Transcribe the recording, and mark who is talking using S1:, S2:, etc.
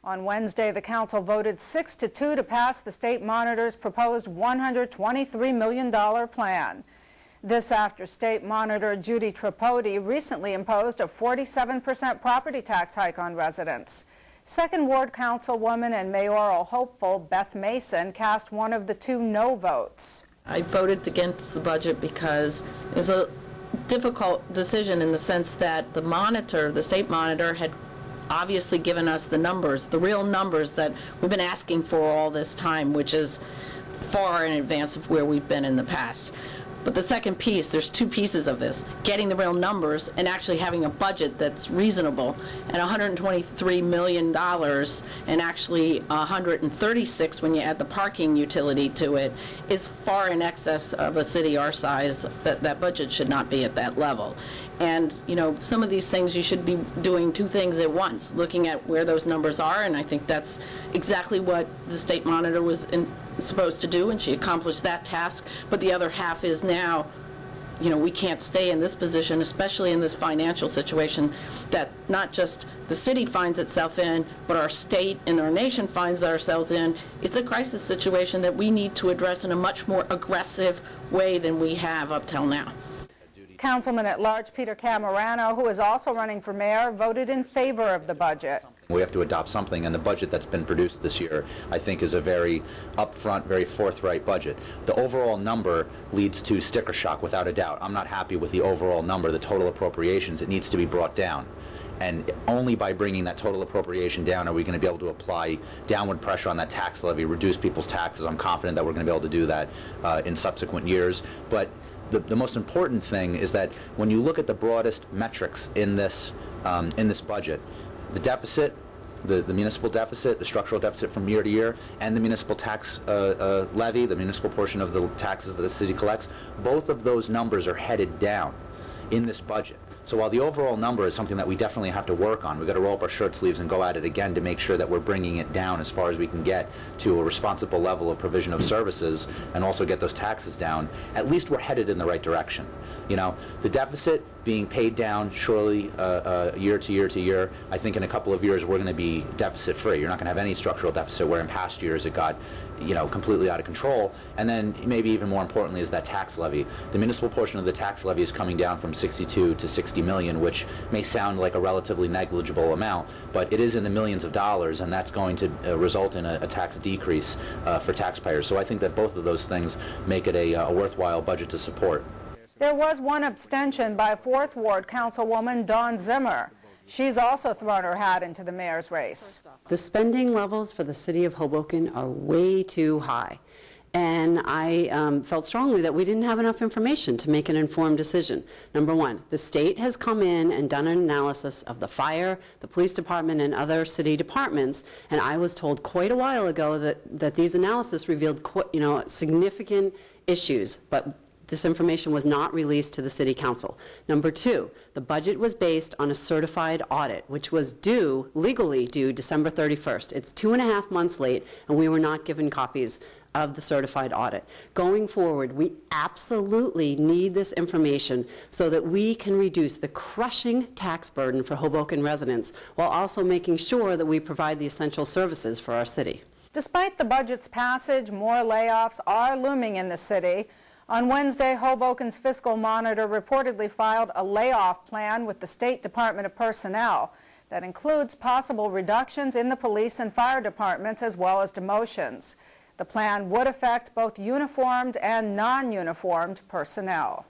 S1: On Wednesday, the council voted 6-2 to pass the state monitor's proposed $123 million plan. This after State Monitor Judy Tripodi recently imposed a 47% property tax hike on residents. Second Ward Councilwoman and mayoral hopeful Beth Mason cast one of the two no votes.
S2: I voted against the budget because it was a difficult decision in the sense that the state monitor, had obviously given us the numbers, the real numbers that we've been asking for all this time, which is far in advance of where we've been in the past. But the second piece, there's two pieces of this: getting the real numbers and actually having a budget that's reasonable. And $123 million and actually $136 when you add the parking utility to it is far in excess of a city our size. That budget should not be at that level. And, you know, some of these things you should be doing two things at once, looking at where those numbers are, and I think that's exactly what the state monitor was supposed to do, and she accomplished that task. But the other half is now, you know, we can't stay in this position, especially in this financial situation that not just the city finds itself in, but our state and our nation finds ourselves in. It's a crisis situation that we need to address in a much more aggressive way than we have up till now.
S1: Councilman at large Peter Cammarano, who is also running for mayor, voted in favor of the budget.
S3: We have to adopt something, and the budget that's been produced this year, I think, is a very upfront, very forthright budget. The overall number leads to sticker shock, without a doubt. I'm not happy with the overall number, the total appropriations. It needs to be brought down. And only by bringing that total appropriation down are we going to be able to apply downward pressure on that tax levy, reduce people's taxes. I'm confident that we're going to be able to do that in subsequent years. But the most important thing is that when you look at the broadest metrics in this budget, the deficit, the municipal deficit, the structural deficit from year to year, and the municipal tax levy, the municipal portion of the taxes that the city collects, both of those numbers are headed down in this budget. So while the overall number is something that we definitely have to work on, we've got to roll up our shirt sleeves and go at it again to make sure that we're bringing it down as far as we can get to a responsible level of provision of services and also get those taxes down. At least we're headed in the right direction. You know, the deficit being paid down surely year to year to year. I think in a couple of years we're going to be deficit free. You're not going to have any structural deficit, where in past years it got, you know, completely out of control. And then maybe even more importantly is that tax levy. The municipal portion of the tax levy is coming down from 62 to 60 million, which may sound like a relatively negligible amount, but it is in the millions of dollars, and that's going to result in a tax decrease for taxpayers. So I think that both of those things make it a worthwhile budget to support.
S1: There was one abstention by 4th Ward Councilwoman Dawn Zimmer. She's also thrown her hat into the mayor's race.
S4: The spending levels for the city of Hoboken are way too high. And I felt strongly that we didn't have enough information to make an informed decision. Number one, the state has come in and done an analysis of the fire, the police department, and other city departments, and I was told quite a while ago that these analyses revealed significant issues, but this information was not released to the City Council. Number two, the budget was based on a certified audit, which was legally due December 31st. It's 2.5 months late, and we were not given copies of the certified audit. Going forward, we absolutely need this information so that we can reduce the crushing tax burden for Hoboken residents, while also making sure that we provide the essential services for our city.
S1: Despite the budget's passage, more layoffs are looming in the city. On Wednesday, Hoboken's fiscal monitor reportedly filed a layoff plan with the State Department of Personnel that includes possible reductions in the police and fire departments, as well as demotions. The plan would affect both uniformed and non-uniformed personnel.